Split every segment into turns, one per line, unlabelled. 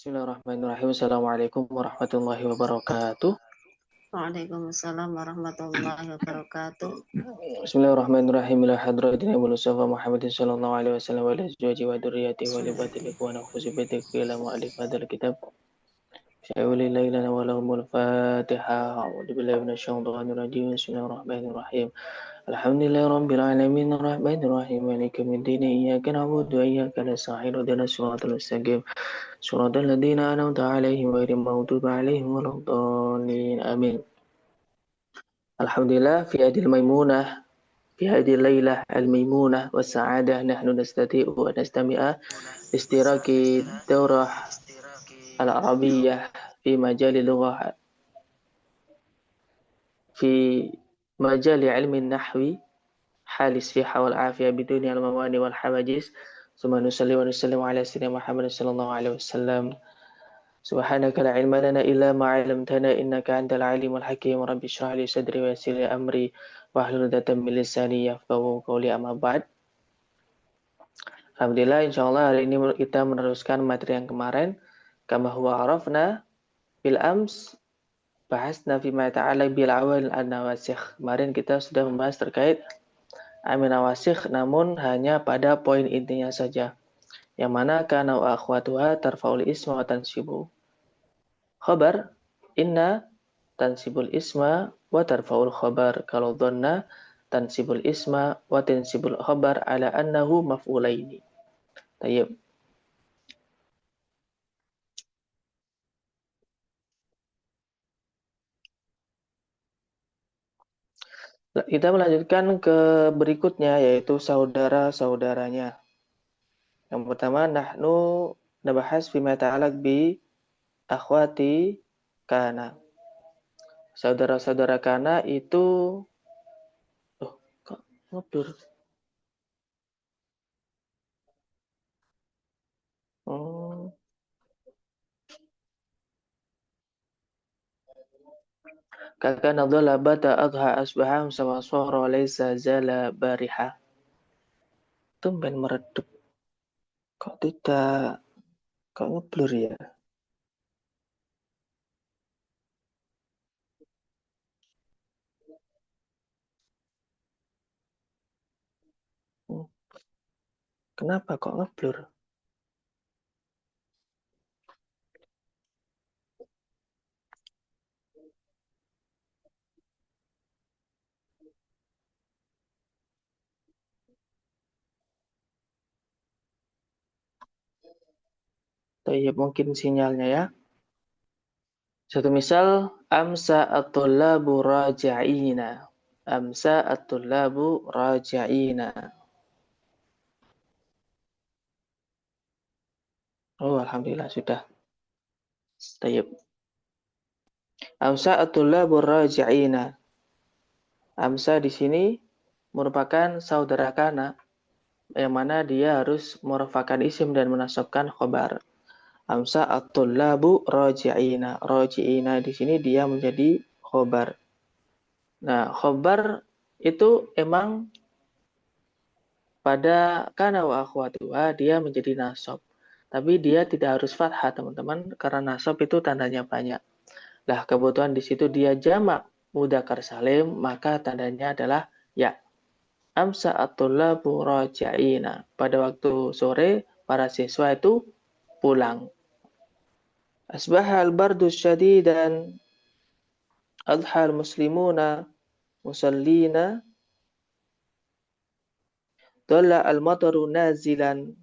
Bismillahirrahmanirrahim. Assalamualaikum warahmatullahi wabarakatuh.
Waalaikumsalam warahmatullahi wabarakatuh.
Bismillahirrahmanirrahim. Ila hadratina Abu Mustafa Muhammadin sallallahu alaihi wasallam wa ala azwajihi wa dzurriyyatihi wa li batil ikhwan wa khusubatik ila mu'allif hadzal kitab. Syai'ul lailana wa lahumul Fatihah. A'udzu billahi minasyaitonir rajim. Bismillahirrahmanirrahim. Alhamdulillahi rabbil alamin arrahmanir rahim maliki yaumiddin iyyaka na'budu wa iyyaka nasta'in ihdinas siratal mustaqim siratal ladzina an'amta 'alaihim ghairil maghdubi 'alaihim waladdallin. Amin. Alhamdulillah fi hadil maimunah في هذه الليلة الميمونة والسعادة نحن نستطيع أن نستمع اشتراك الدورة العربية في مجال اللغة في مجال علم النحو حال الصحة والعافية بدون الموانع والحواجز ثم نصلي ونسلم على سيدنا محمد صلى الله عليه وسلم سبحانك لا علم لنا إلا ما علمتنا إنك أنت العليم الحكيم رب اشرح لي صدري ويسر لي أمري wahlul 'uqdatam min lisani yafqahu qawli amma ba'd. Alhamdulillah, insyaallah hari ini kita meneruskan materi yang kemarin. Kama huwa arafna bil ams bahasna fi ma ta'ala bil awal an-nawasikh. Kemarin kita sudah membahas terkait amin nawasikh namun hanya pada poin intinya saja. Yang mana kana wa akhwatuha tarfa'ul isma wa tansibu khabar inna tansibul isma wa tarfa'ul khabar. Kalau dhanna tansibul isma wa tansibul khabar ala annahu maf'ulaini. Tayyib. Kita melanjutkan ke berikutnya yaitu saudara-saudaranya. Yang pertama nahnu nabahas fima ta'alaq bi akhwati kana. Saudara-saudara kana itu kok ngeblur. Kakana dhalla bata adha asbaham sama suara laysa zala bariha. Tumben meredup. Kok ngeblur ya? Kenapa kok ngeblur? Tayyib, mungkin sinyalnya ya. Satu misal, amsa at-tullabu raji'ina. Amsa at-tullabu raji'ina. Oh, alhamdulillah sudah. Tayyib. Amsa at-tullabu raji'ina. Amsa di sini merupakan saudara kana yang mana dia harus merupakan isim dan menasabkan khobar. Amsa at-tullabu raji'ina. Raji'ina di sini dia menjadi khobar. Nah, khobar itu emang pada kana wa akhwatuha dia menjadi nasab. Tapi dia tidak harus fathah, teman-teman, karena nasab itu tandanya banyak. Lah, kebetulan di situ dia jamak mudzakkar salim, maka tandanya adalah ya. Amsa at-tullabu raji'ina. Pada waktu sore para siswa itu pulang. Asbahal bardu syadidan adhal muslimuna musallina dalla al-mataru nazilan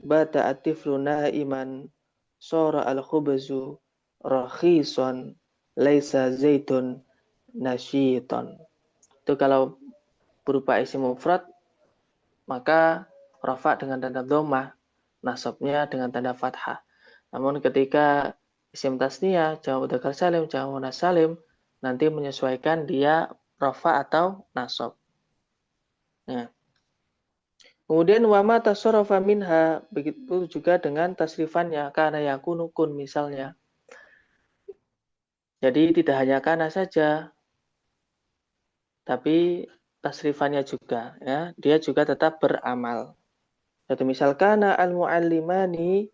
bata at-tiflu na'iman sara al-khubzu rakhisan laisa zaitun nasyitan. Itu kalau berupa isim mufrad maka rafa dengan tanda dhammah, nasabnya dengan tanda fathah. Namun ketika isim tasniyah, jamak mudzakkar salim, jamak muannas salim, nanti menyesuaikan dia rafa atau nasab. Nah. Kemudian wama tasarrafa minha, begitu juga dengan tasrifannya, kana yakunu kun misalnya. Jadi tidak hanya kana saja, tapi tasrifannya juga, ya, dia juga tetap beramal. Jadi misalkan al-muallimani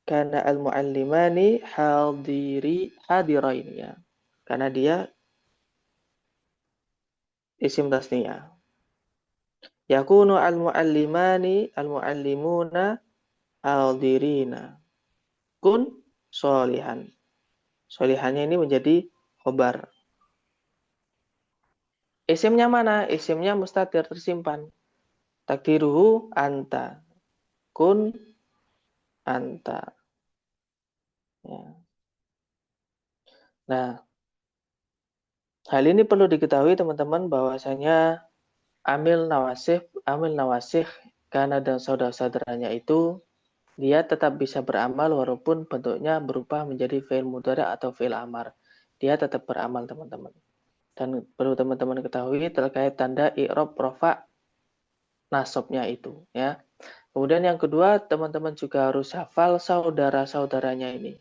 Karena al-muallimani hadirain ya. Karena dia isim tasniyah. Yakunu al-muallimuna hadirina. Kun solihan. Solihannya ini menjadi khobar. Isimnya mana? Isimnya mustatir tersimpan. Takdiruhu anta. Kun anta. Ya. Nah, hal ini perlu diketahui teman-teman bahwasanya amil nawasih karena dan saudara-saudaranya itu dia tetap bisa beramal walaupun bentuknya berupa menjadi fi'il mudhari atau fi'il amar. Dia tetap beramal teman-teman. Dan perlu teman-teman ketahui terkait tanda i'rab rafa nasabnya itu ya. Kemudian yang kedua, teman-teman juga harus hafal saudara-saudaranya ini.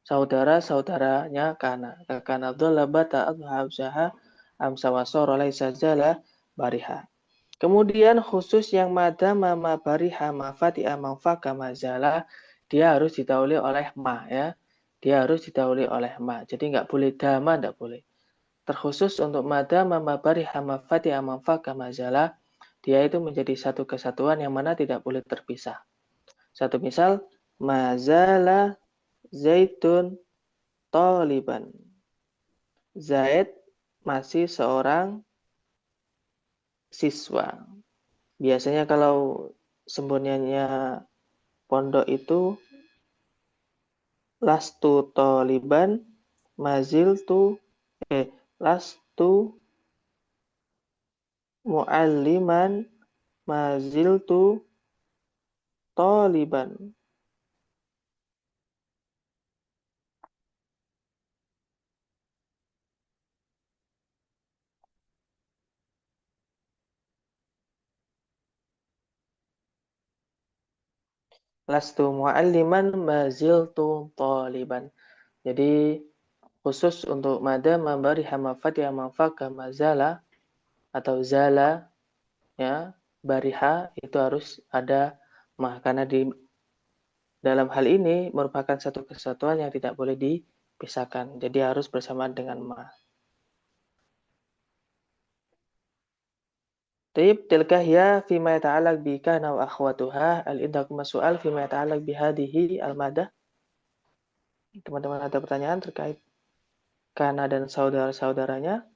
Saudara-saudaranya kana dzalaba ta'adha amsaha amsa wasara laisa zala bariha. Kemudian khusus yang mada mama bariha mafatiha mafaka mazala dia harus didahului oleh ma ya. Dia harus didahului oleh ma. Jadi nggak boleh dama, nggak boleh. Terkhusus untuk mada mama bariha mafatiha mafaka mazala dia itu menjadi satu kesatuan yang mana tidak boleh terpisah. Satu misal, mazala zaitun taliban. Zaid masih seorang siswa. Biasanya kalau sembunyiannya pondok itu lastu taliban maziltu lastu mualliman maziltu taliban. Lastu mualliman maziltu taliban. Jadi khusus untuk mada memberi hamafat yang mafaka mazala atau zala ya bariha itu harus ada mah karena di dalam hal ini merupakan satu kesatuan yang tidak boleh dipisahkan. Jadi harus bersamaan dengan mah. Taib tilka hiya fima yata'alaq bi kana wa akhwatuha al-indakum su'al fima yata'alaq bi hadhihi al-madah. Teman-teman ada pertanyaan terkait kana dan saudara-saudaranya?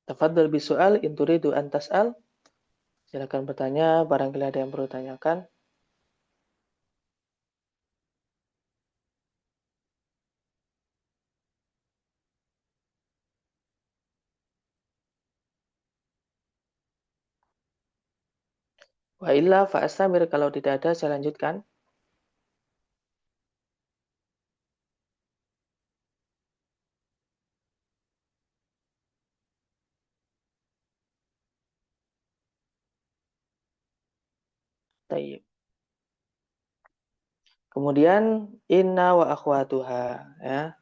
Tafadhal bisual in turidu an tas'al. Silakan bertanya barangkali ada yang perlu tanyakan. Wa illa fa astamir kalau tidak ada saya lanjutkan. Taib. Kemudian inna wa akhwatuha ya.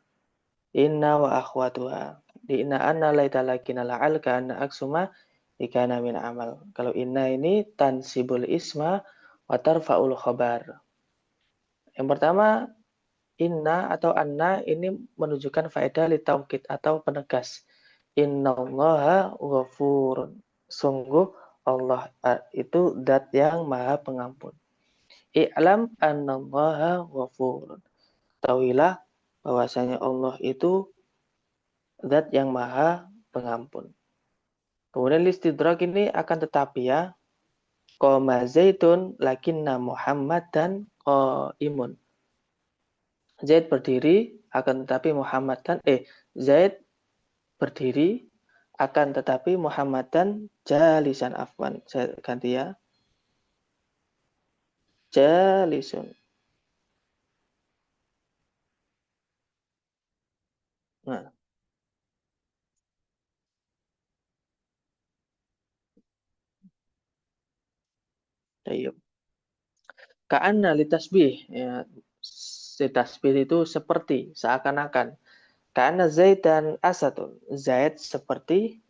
Inna wa akhwatuha. Di inna anna laita lakina la'alka anna aksuma ikana min amal. Kalau inna ini tansibul isma wa tarfa'ul khabar. Yang pertama inna atau anna ini menunjukkan faedah li taukid atau penegas. Innallaha ghafurun. Sungguh Allah itu zat yang maha pengampun. I'lam annallaha ghafurun. Tahuilah bahwasanya Allah itu zat yang maha pengampun. Kemudian listidrak ini akan tetapi ya. Qoma zaitun lakinna Muhammadan qaimun. Zaid berdiri akan tetapi Muhammadan Zaid berdiri akan tetapi Muhammadan jalisan afwan. Saya ganti ya. Jalisun. Nah, Tayyib. Ka'anna litasbih, ya, litasbih itu seperti, seakan-akan. Ka'anna Zaidan asadun, Zaid seperti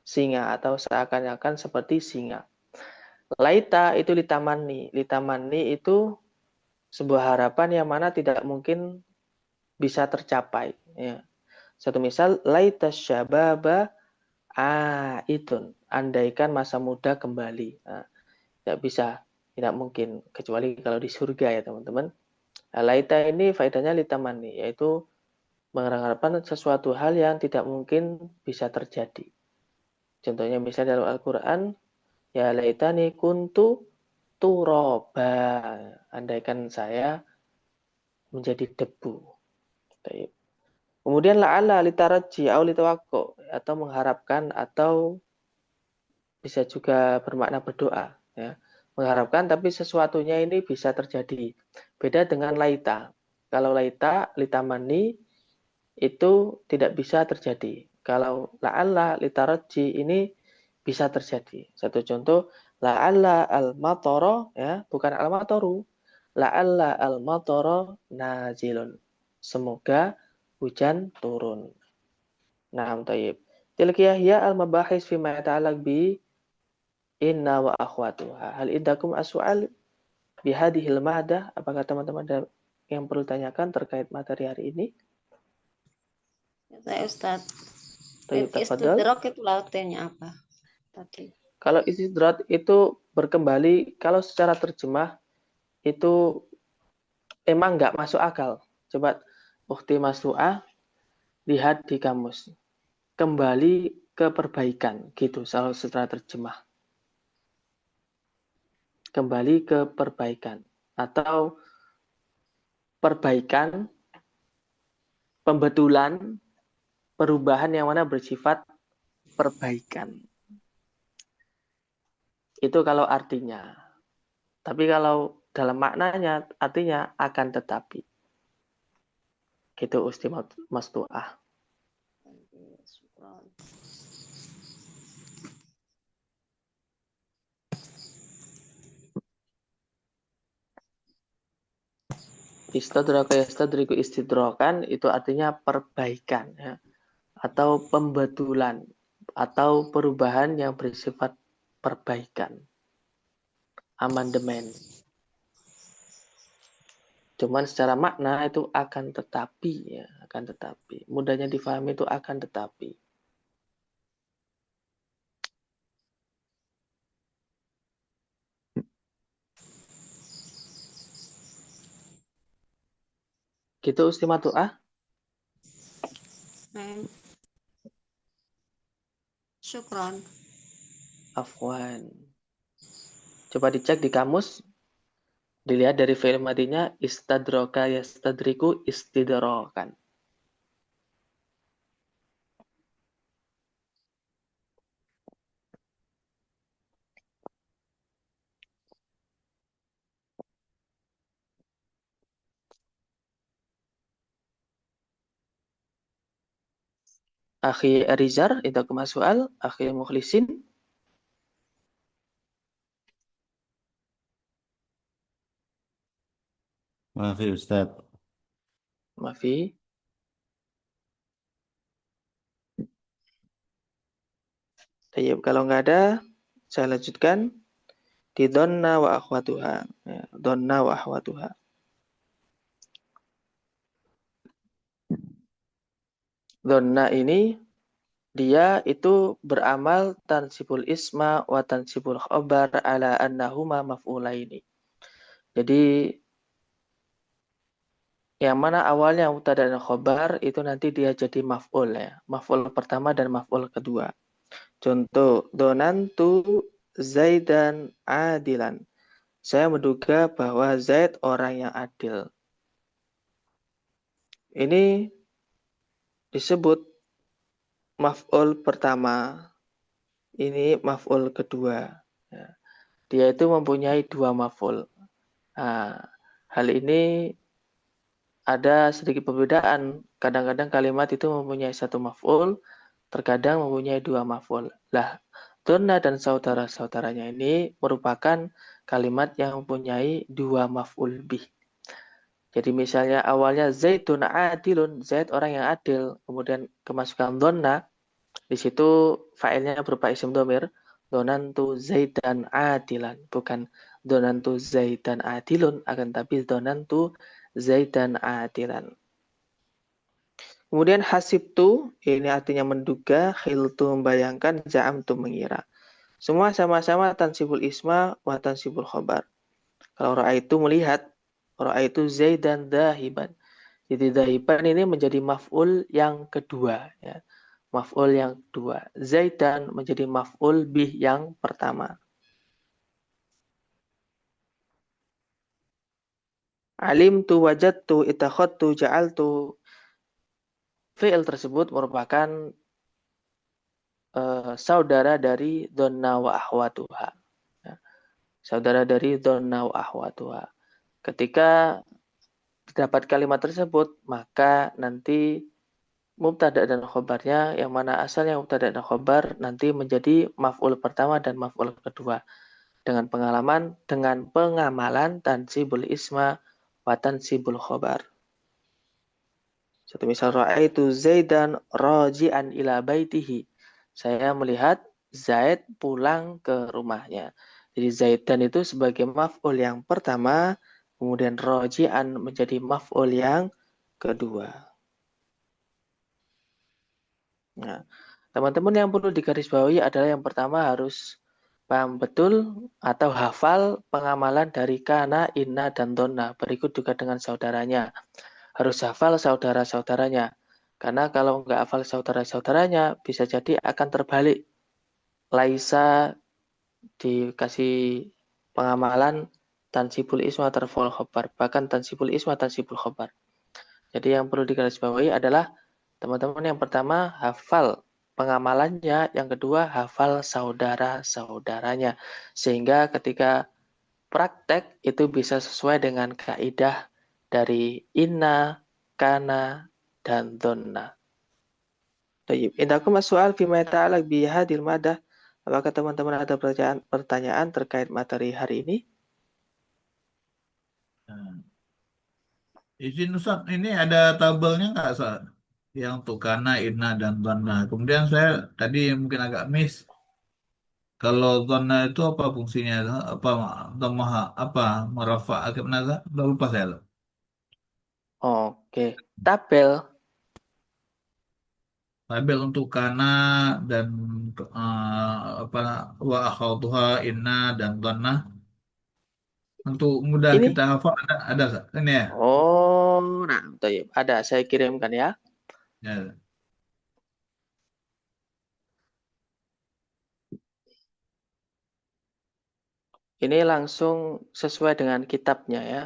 singa atau seakan-akan seperti singa. Laita itu litamani, litamani itu sebuah harapan yang mana tidak mungkin bisa tercapai. Ya. Satu misal, laita syababa aidun, andaikan masa muda kembali. Nah, tidak bisa, tidak mungkin, kecuali kalau di surga ya teman-teman. Nah, laita ini faedahnya litamani, yaitu mengharapkan sesuatu hal yang tidak mungkin bisa terjadi. Contohnya misalnya dalam Al-Quran, ya laitani kuntu turoba, andaikan saya menjadi debu. Kemudian la'alla litaraji au litawakko, atau mengharapkan atau bisa juga bermakna berdoa, ya. Mengharapkan tapi sesuatunya ini bisa terjadi. Beda dengan laita. Kalau laita litamani itu tidak bisa terjadi. Kalau la'alla litaraji ini bisa terjadi. Satu contoh, la'alla al-matara, ya, bukan al-mataru. La'alla al-matara nazilun. Semoga hujan turun. Nah, tayyib. Tilkiyah hiya al-mabahis fima yata'alaq bi inna wa akhwatuha. Hal indakum as-su'al bihadihil ma'dah? Apakah teman-teman ada yang perlu tanyakan terkait materi hari ini?
Kata Ustaz,
Tayyib, tafadhal.
istidrok itu artinya apa tadi?
Kalau istidrat itu berkembali, kalau secara terjemah itu emang nggak masuk akal. Coba Ukhti Masnu'ah lihat di kamus. Kembali ke perbaikan, gitu kalau secara terjemah. Kembali ke perbaikan. Atau perbaikan, pembetulan, perubahan yang mana bersifat perbaikan. Itu kalau artinya. Tapi kalau dalam maknanya, artinya akan tetapi. Gitu Usti Masnu'ah. Istadraka yastadriku istidrokan itu artinya perbaikan, ya, atau pembetulan atau perubahan yang bersifat perbaikan, amandemen. Cuman secara makna itu akan tetapi, ya, akan tetapi. Mudahnya difahami itu akan tetapi. Gitu Usti Matu'ah.
Syukron.
Afwan. Coba dicek di kamus. Dilihat dari fi'il madinya istadroka yastadriku istidrokan. Akhi Rizar, itu soal. Akhi Mukhlisin.
Maaf ya Ustaz.
Maafi. Tayyib, kalau nggak ada, saya lanjutkan di donna wa akhwatuha. Ya, donna wa akhwatuha. Donna ini dia itu beramal tansibul isma wa tansibul khobar ala annahuma maf'ulaini. Jadi yang mana awalnya mubtada dan khobar itu nanti dia jadi maf'ul, ya. Maf'ul pertama dan maf'ul kedua. Contoh, donantu Zaidan adilan. Saya menduga bahwa Zaid orang yang adil. Ini disebut maf'ul pertama. Ini maf'ul kedua. Ya. Dia itu mempunyai dua maf'ul. Nah, hal ini ada sedikit perbedaan. Kadang-kadang kalimat itu mempunyai satu maf'ul, terkadang mempunyai dua maf'ul. Lah, donna dan saudara-saudaranya ini merupakan kalimat yang mempunyai dua maf'ul bih. Jadi misalnya awalnya Zaidun adilun, Zaid orang yang adil, kemudian kemasukan donna, di situ fa'ilnya berupa isim domir, donantu Zaidan adilan, bukan donantu Zaidan adilun, akan tapi donantu Zaidan adilan. Kemudian hasibtu, ini artinya menduga, khiltu membayangkan, za'amtu mengira. Semua sama-sama tansibul isma wa tansibul khobar. Kalau ra'aitu melihat, ra'aitu Zaidan dahiban. Jadi dahiban ini menjadi maf'ul yang kedua. Ya. Maf'ul yang kedua. Zaidan menjadi maf'ul bih yang pertama. Alimtu wajadtu itakhadtu ja'altu. Fi'il tersebut merupakan saudara dari donna wa ahwatuha. Ya. Saudara dari donna wa ahwatuha. Ketika terdapat kalimat tersebut, maka nanti mubtada dan khobarnya, yang mana asalnya mubtada dan khobar, nanti menjadi maf'ul pertama dan maf'ul kedua. Dengan pengamalan tansibul isma wa tansibul khobar. Satu misal, ra'aitu Zaidan raji'an ila baitihi. Saya melihat Zaid pulang ke rumahnya. Jadi Zaidan itu sebagai maf'ul yang pertama, kemudian raji'an menjadi maf'ul yang kedua. Nah, teman-teman yang perlu digarisbawahi adalah yang pertama harus paham betul atau hafal pengamalan dari kana, inna, dan donna. Berikut juga dengan saudaranya. Harus hafal saudara-saudaranya. Karena kalau nggak hafal saudara-saudaranya, bisa jadi akan terbalik. Laisa dikasih pengamalan tansibul isma tarful khobar. Bahkan tansibul isma tansibul khobar. Jadi yang perlu digarisbawahi adalah teman-teman yang pertama hafal pengamalannya, yang kedua hafal saudara-saudaranya. Sehingga ketika praktek itu bisa sesuai dengan kaidah dari inna, kana, dan donna. Tayyib. Indakum as-su'al fima ta'alaq bi hadhil madah. Apakah teman-teman ada pertanyaan terkait materi hari ini?
Nah, izin Ustaz, ini ada tabelnya nggak Ustaz? Yang untuk kana, inna, dan dhanna. Kemudian saya tadi mungkin agak miss. Kalau dhanna itu apa fungsinya? Apa dhamma, apa merafa agak naga? Udah lupa saya loh.
Oke. Tabel.
Tabel untuk kana dan apa wa akhawatuha inna dan dhanna. Untuk mudah
Ini.
kita hafal ada Ustaz? Ini ya.
Oh, nah, tayyib. Ada, saya kirimkan ya.
Ya.
Ini langsung sesuai dengan kitabnya ya.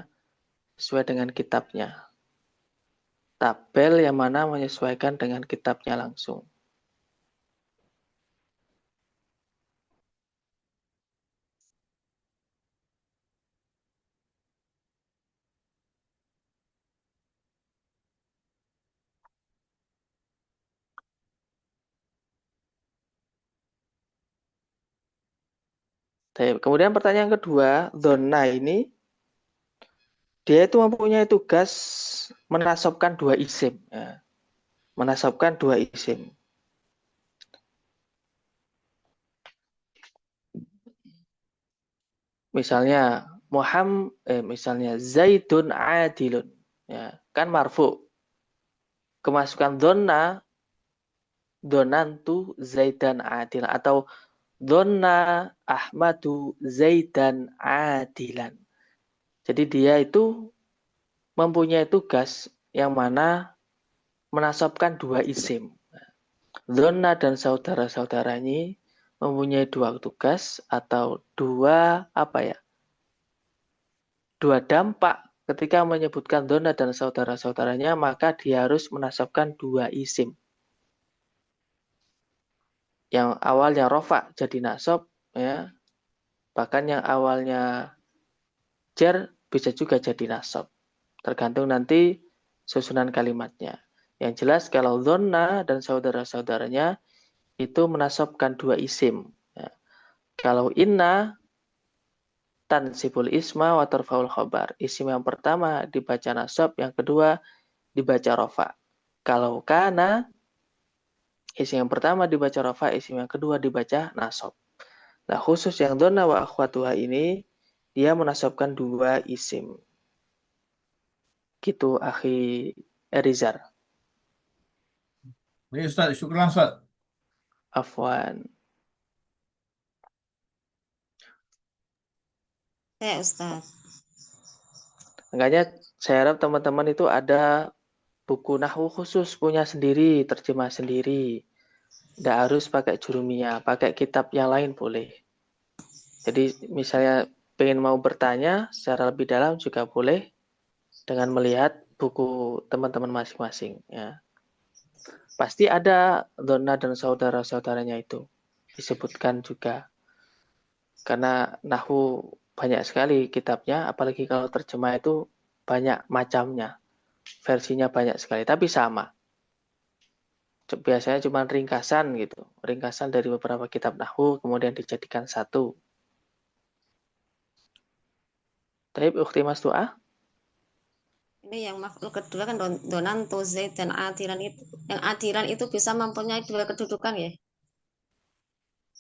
Sesuai dengan kitabnya. Tabel yang mana menyesuaikan dengan kitabnya langsung. Kemudian pertanyaan kedua, zona ini dia itu mempunyai tugas menasabkan dua isim. Ya. Menasabkan dua isim. Misalnya misalnya Zaidun adilun. Ya, kan marfu. Kemasukan donna, donantu Zaidan adil, atau donna Ahmadu Zaidan adilan. Jadi dia itu mempunyai tugas yang mana menasabkan dua isim. Donna dan saudara-saudaranya mempunyai dua tugas atau dua dua dampak ketika menyebutkan donna dan saudara-saudaranya, maka dia harus menasabkan dua isim. Yang awalnya rofa jadi nasab, ya. Bahkan yang awalnya jar bisa juga jadi nasab. Tergantung nanti susunan kalimatnya. Yang jelas kalau donna dan saudara-saudaranya itu menasabkan dua isim. Ya. Kalau inna tansibul isma wa tarfaul khobar. Isim yang pertama dibaca nasab, yang kedua dibaca rofa. Kalau kana, isim yang pertama dibaca rofa, isim yang kedua dibaca nasab. Nah, khusus yang donna wa akhwatuha ini, dia menasabkan dua isim. Gitu, akhi Erizar.
Baik Ustaz, syukur Ustaz.
Afwan.
Ya, Ustaz.
Makanya saya harap teman-teman itu ada buku nahwu khusus, punya sendiri, terjemah sendiri. Tidak harus pakai jurumiyah, pakai kitab yang lain boleh. Jadi misalnya pengen mau bertanya secara lebih dalam juga boleh dengan melihat buku teman-teman masing-masing. Ya. Pasti ada donna dan saudara-saudaranya itu disebutkan juga. Karena nahwu banyak sekali kitabnya, apalagi kalau terjemah itu banyak macamnya. Versinya banyak sekali, tapi sama. Biasanya cuma ringkasan gitu. Ringkasan dari beberapa kitab nahwu kemudian dijadikan satu. Tapi ukhti Mas Tuah,
Ini yang maf'ul kedua kan donan tu zaid dan atiran itu. Yang atiran itu bisa mempunyai dua kedudukan ya.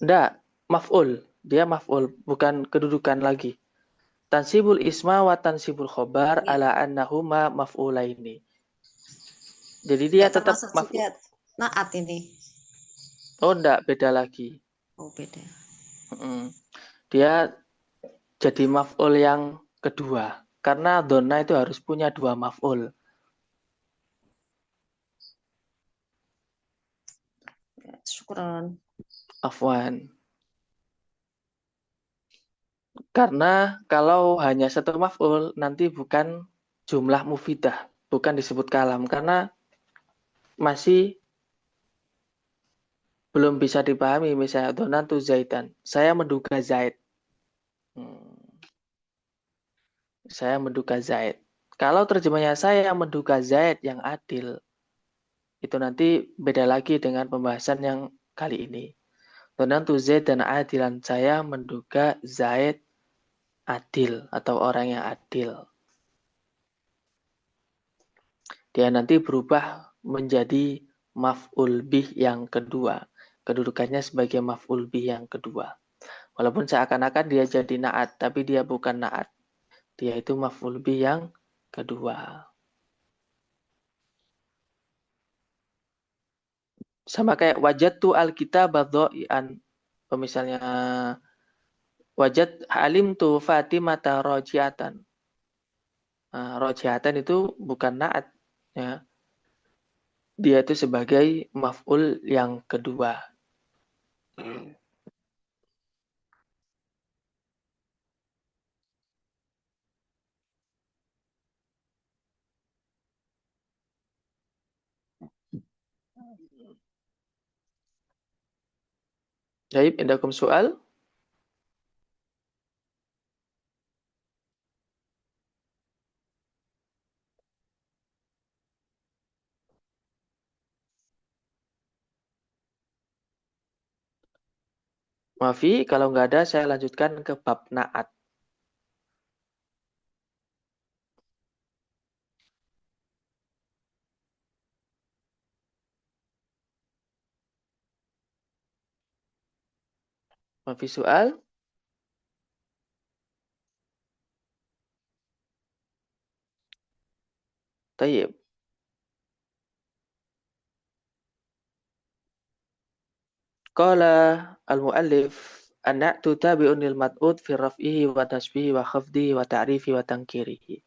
ndak maf'ul. Dia maf'ul, bukan kedudukan lagi. Tansibul isma wa tansibul khobar
Ini
ala annahuma maf'ulaini. Jadi dia
tidak
tetap
termasuk
maf'ul.
juga naat ini.
Oh, ndak, beda lagi.
Oh, beda.
Dia jadi maf'ul yang kedua. Karena donna itu harus punya dua maf'ul.
Ya, syukron.
Afwan. Karena kalau hanya satu maf'ul, nanti bukan jumlah mufidah. Bukan disebut kalam. Karena masih belum bisa dipahami. Misalnya, donantu zaitan. Saya menduga Zaid. Saya menduga Zaid. Kalau terjemahnya saya menduga Zaid yang adil, itu nanti beda lagi dengan pembahasan yang kali ini. Donantu Zaid dan adilan, saya menduga Zaid adil atau orang yang adil. Dia nanti berubah menjadi maf'ul bih yang kedua. Kedudukannya sebagai maf'ul bih yang kedua. Walaupun seakan-akan dia jadi na'at, tapi dia bukan na'at. Dia itu maf'ul bih yang kedua. Sama kayak wajadtu alkitab dha'ian. Misalnya wajad alimtu Fatimata rojiatan. Nah, rojiatan itu bukan na'at. Ya. Dia itu sebagai maf'ul yang kedua. Jadi, indakum soal? Maafi, kalau nggak ada, saya lanjutkan ke bab na'at. Maafi soal? Tayyib. Qala al-muallif an-na'tu tabi'un lil mat'ud fi raf'ihi wa tasbihi wa khafdihi wa ta'rifi wa tangkirihi.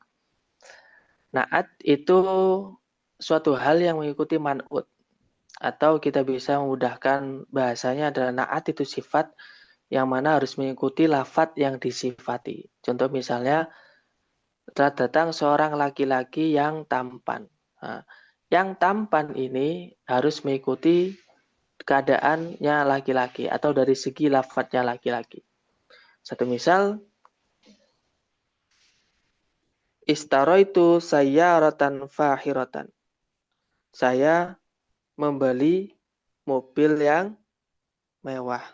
Na'at itu suatu hal yang mengikuti man'ud. Atau kita bisa memudahkan bahasanya adalah na'at itu sifat yang mana harus mengikuti lafadz yang disifati. Contoh misalnya, telah datang seorang laki-laki yang tampan. Nah, yang tampan ini harus mengikuti keadaannya laki-laki atau dari segi lafadznya laki-laki. Satu misal, istaraitu sayyaratan fahiratan. Saya membeli mobil yang mewah.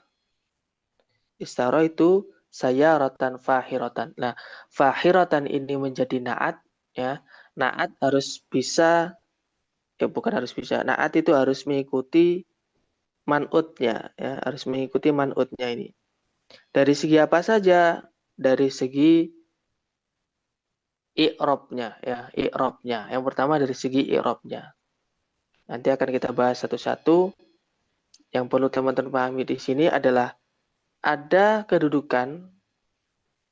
Istaro itu sayyaratan fahiratan. Nah, fahiratan ini menjadi naat, ya. Naat harus bisa, ya bukan harus bisa. Naat itu harus mengikuti man'utnya, ya, harus mengikuti man'utnya ini. Dari segi apa saja? Dari segi i'robnya, ya, i'robnya. Yang pertama dari segi i'robnya. Nanti akan kita bahas satu-satu. Yang perlu teman-teman pahami di sini adalah ada kedudukan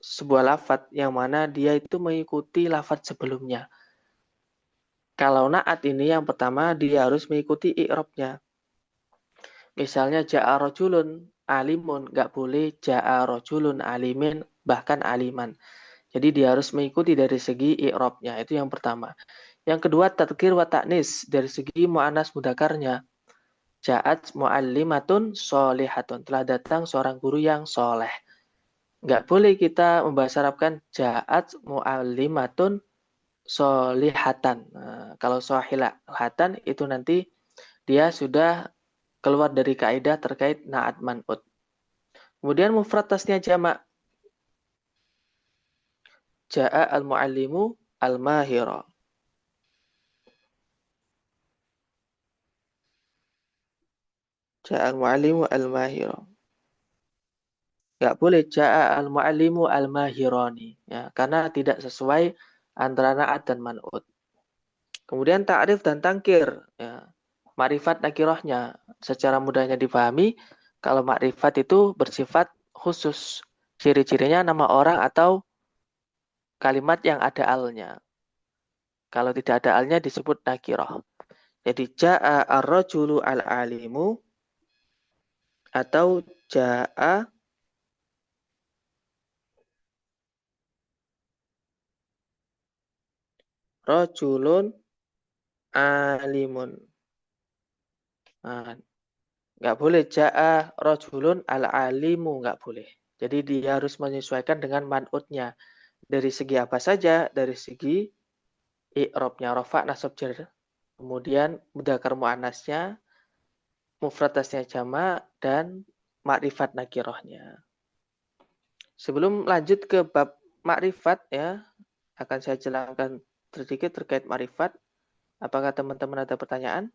sebuah lafadz yang mana dia itu mengikuti lafadz sebelumnya. Kalau naat ini yang pertama dia harus mengikuti i'robnya. Misalnya ja'a rajulun alimun, nggak boleh ja'a rajulun alimin, bahkan aliman. Jadi dia harus mengikuti dari segi i'robnya, itu yang pertama. Yang kedua tadkir wa ta'nis, dari segi mu'annas mudzakarnya. Ja'at mu'allimatun sholihatun, telah datang seorang guru yang soleh. Nggak boleh kita membahasa Arabkan ja'at mu'allimatun sholihatan. Nah, kalau sholihatan itu nanti dia sudah keluar dari kaidah terkait naat man'ut. Kemudian mufrad tasnya jamak. Ja'a al-mu'allimu al-mahira. Ja'a al-mu'allimu al-mahira. Nggak boleh ja'a al-mu'allimu al-mahirani. Ya, karena tidak sesuai antara naat dan man'ut. Kemudian ta'rif dan tangkir. Ya. Ma'rifat nakirahnya. Secara mudahnya dipahami, kalau ma'rifat itu bersifat khusus. Ciri-cirinya nama orang atau kalimat yang ada alnya. Kalau tidak ada alnya disebut nakirah. Jadi ja'a ar-rajulu al-alimu atau ja'a rajulun alimun. Nah, nggak boleh ja'a rajulun al-alimu, nggak boleh. Jadi dia harus menyesuaikan dengan man'utnya. Dari segi apa saja? Dari segi i'robnya, rafa, nasab, jar. Kemudian mudzakkar muannasnya, mufrad tasnya jamak, dan makrifat nakirahnya. Sebelum lanjut ke bab makrifat, ya, akan saya jelaskan sedikit terkait makrifat. Apakah teman-teman ada pertanyaan?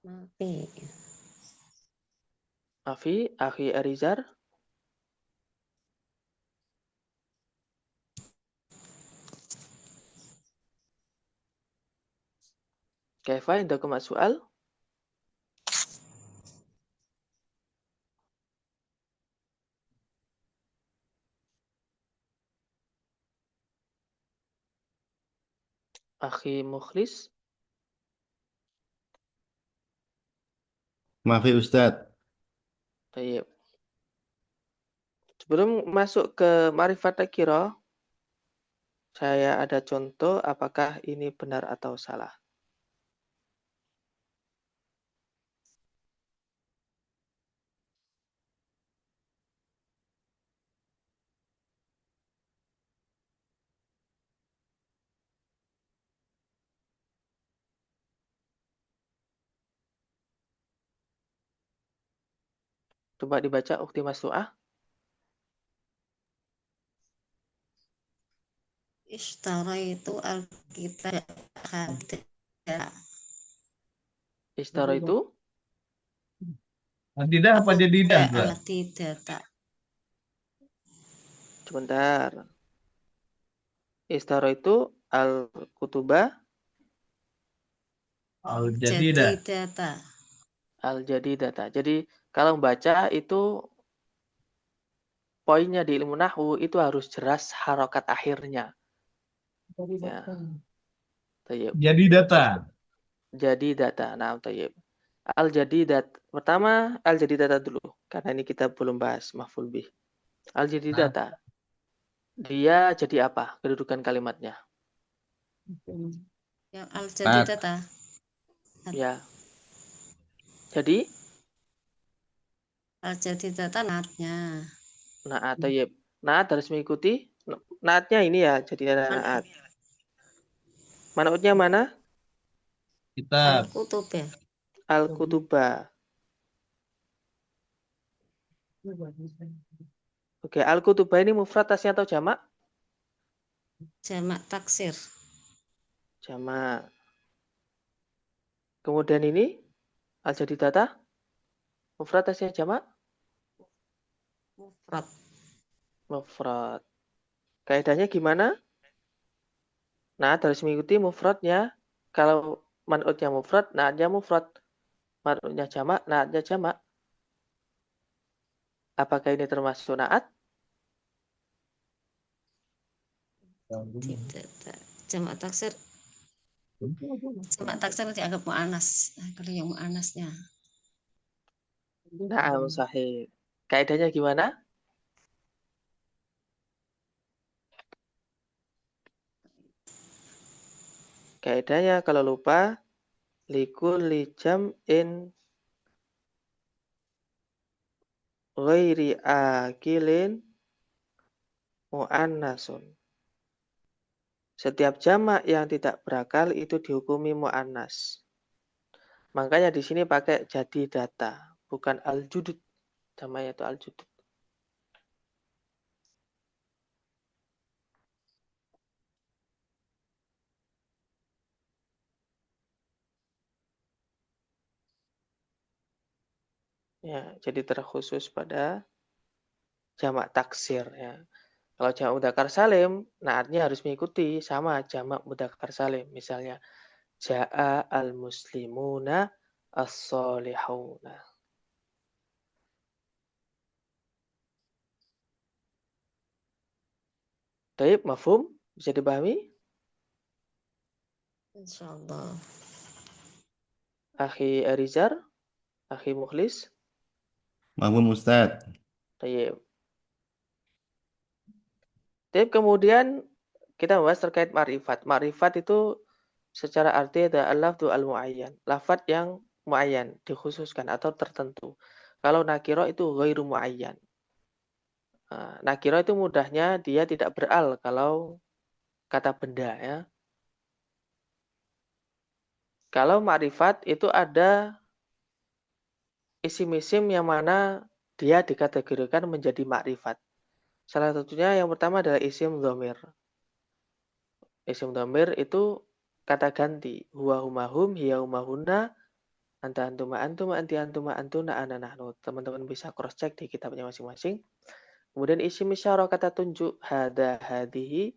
Mati.
Afi, Akhi Arizar, kaifa indakum as-su'al? Akhi Mukhlis.
Maaf ya Ustadz.
Baik. Sebelum masuk ke ma'rifat nakirah, saya ada contoh apakah ini benar atau salah. Coba dibaca ukti maslu'ah.
Ishtaraitu al-kitab hada.
Istara itu
Tidak apa jadidah, Ustaz?
Al-tidata.
sebentar. Istara itu al-kutuba
Al-jadidah.
Jadidata.
al-jadidata. Jadi kalau membaca itu poinnya di ilmu nahwu itu harus jelas harokat akhirnya. Ya, tayyib.
Jadi data.
Jadi data. Nah, tayyib. Al-jadidat. Pertama al-jadidata dulu karena ini kita belum bahas maf'ul bih.
Nah,
Al-jadidata. Dia jadi apa? Kedudukan kalimatnya.
Yang al-jadidata.
Ya. Jadi
Al-jadidata natnya.
Naat, tayyib. Naat harus mengikuti. Naatnya ini ya, jadi ada naat. Manutnya mana?
Kitab.
Al-Kutub ya.
Al-Kutuba. Oke, Al-Kutuba ini mufrad tasnya atau jamak?
Jamak taksir.
Jamak. Kemudian ini Al-Jadidata mufrad tasnya jamak?
Mufrad.
Mufrad. Kaidahnya gimana? Naat harus mengikuti mufradnya. Kalau man'utnya mufrad, naatnya mufrad. Man'utnya jamak, naatnya jamak. Apakah ini termasuk naat?
Tidak. Jamak taksir. Jamak taksir dianggap mu'anas. Nah, kalau yang mu'anasnya.
Naam, sahih. Kaidahnya gimana? Kaidahnya kalau lupa, likulli jam'in ghairi akilin mu'annasun. Setiap jamak yang tidak berakal itu dihukumi mu'annas. Makanya di sini pakai jadi data, bukan al-judud. Jamaknya itu al-judud. Ya, jadi terkhusus pada jamak taksir ya. Kalau jamak mudzakkar salim, naatnya harus mengikuti sama jamak mudzakkar salim. Misalnya ja'a al-muslimuna as-solihuna. Baik, mafhum? Bisa dipahami?
InsyaAllah.
Akhi Arizar, Akhi Mukhlis.
Mahmud Ustaz.
Baik. Tapi kemudian kita membahas terkait ma'rifat. Ma'rifat itu secara arti ada al-lafdu al-mu'ayyan. Lafad yang mu'ayyan, dikhususkan atau tertentu. Kalau nakiro itu ghairu mu'ayyan. Nakiro itu mudahnya dia tidak beral kalau kata benda ya. Kalau ma'rifat itu ada isim-isim yang mana dia dikategorikan menjadi ma'rifat. Salah satunya yang pertama adalah isim dhamir. Isim dhamir itu kata ganti. Huwa huma hum, hiya huma hunna, anta antuma antum, anti antuma antuna, ana nahnu. Teman-teman bisa cross check di kitabnya masing-masing. Kemudian isim isyarah kata tunjuk. Hada, hadihi,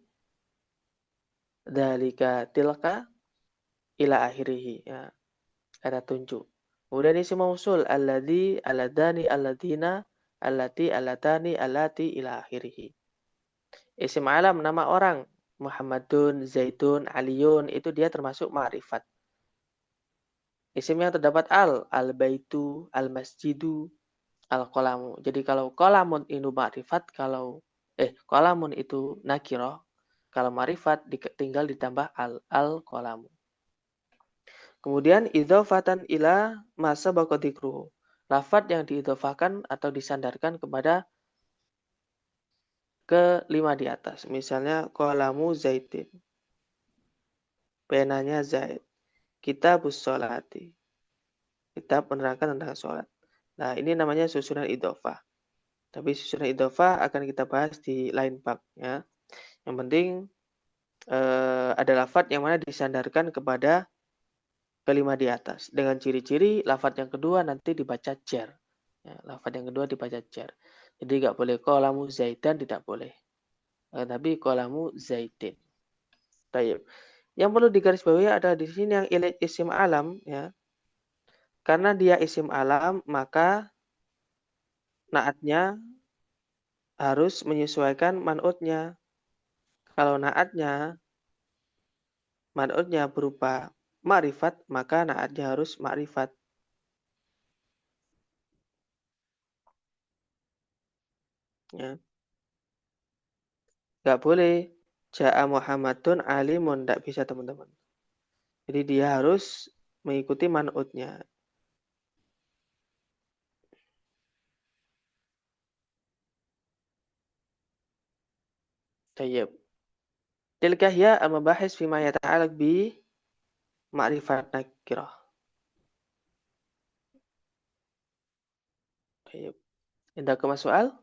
dalika, tilka, ila akhirihi. Ya, kata tunjuk. Kemudian isim mausul. Alladhi, alladani, alladina, allati, allatani, allati, ila akhirihi. Isim alam, nama orang. Muhammadun, Zaidun, Aliyun, itu dia termasuk ma'rifat. Isim yang terdapat al-baitu, al-masjidu, al-qalamu. Jadi kalau qalamun itu ma'rifat, qalamun itu nakirah, kalau ma'rifat tinggal ditambah al-qalamu. Kemudian idhofatan ila masa bakodikruhu. Lafad yang diidhofakan atau disandarkan kepada kelima di atas. Misalnya qalamu Zaidin. Penanya Zaid. Kitabus sholati. Kitab menerangkan tentang sholat. Nah, ini namanya susunan idhofah. Tapi susunan idhofah akan kita bahas di lain bab ya. Yang penting ada lafadz yang mana disandarkan kepada kelima di atas. Dengan ciri-ciri lafadz yang kedua nanti dibaca jar. Ya, lafadz yang kedua dibaca jar. Jadi nggak boleh qalamu Zaidan, tidak boleh. Tapi qalamu Zaidin. Baik. Yang perlu digarisbawahi adalah di sini yang isim alam ya. Karena dia isim alam, maka naatnya harus menyesuaikan man'utnya. Kalau man'utnya berupa ma'rifat, maka naatnya harus ma'rifat. Ya. Nggak boleh ja'a Muhammadun alimun, nggak bisa teman-teman. Jadi dia harus mengikuti man'utnya. Tayyib. Tilka hiya al-mabahis fima yata'alaq bi ma'rifat nakirah. Tayyib. Indakum soal?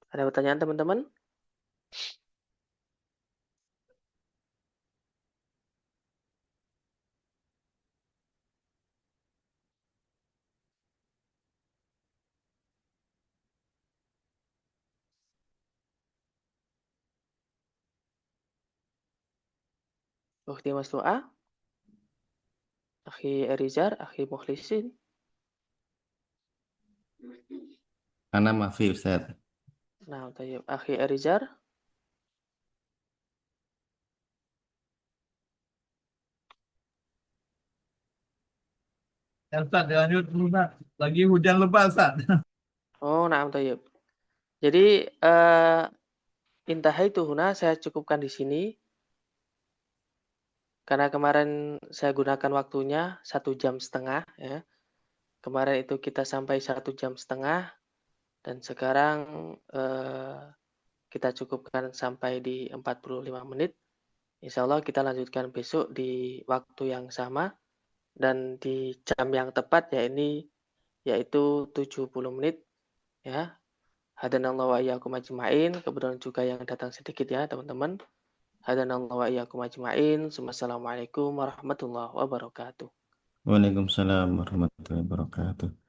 Ada pertanyaan teman-teman? Ukhti Masnu'a, Akhi Erizar, Akhi Mukhlisin.
Ana mafi Ustaz.
Nah, tayyib. Akhi Erizar.
Ya, Ustaz, lanjut dulu, Ustaz. Lagi hujan lebat, Ustaz.
Oh, nah, tayyib. Jadi, intahaitu huna saya cukupkan di sini. Karena kemarin saya gunakan waktunya 1,5 jam, ya. Kemarin itu kita sampai 1,5 jam, dan sekarang kita cukupkan sampai di 45 menit. Insya Allah kita lanjutkan besok di waktu yang sama dan di jam yang tepat, yaitu 70 menit, ya. Hadanallahu wa iyyakum ajma'in. Kebetulan juga yang datang sedikit, ya teman-teman. Hadanallahu wa iyyakum ajma'in. Assalamualaikum warahmatullahi wabarakatuh.
Waalaikumsalam warahmatullahi wabarakatuh.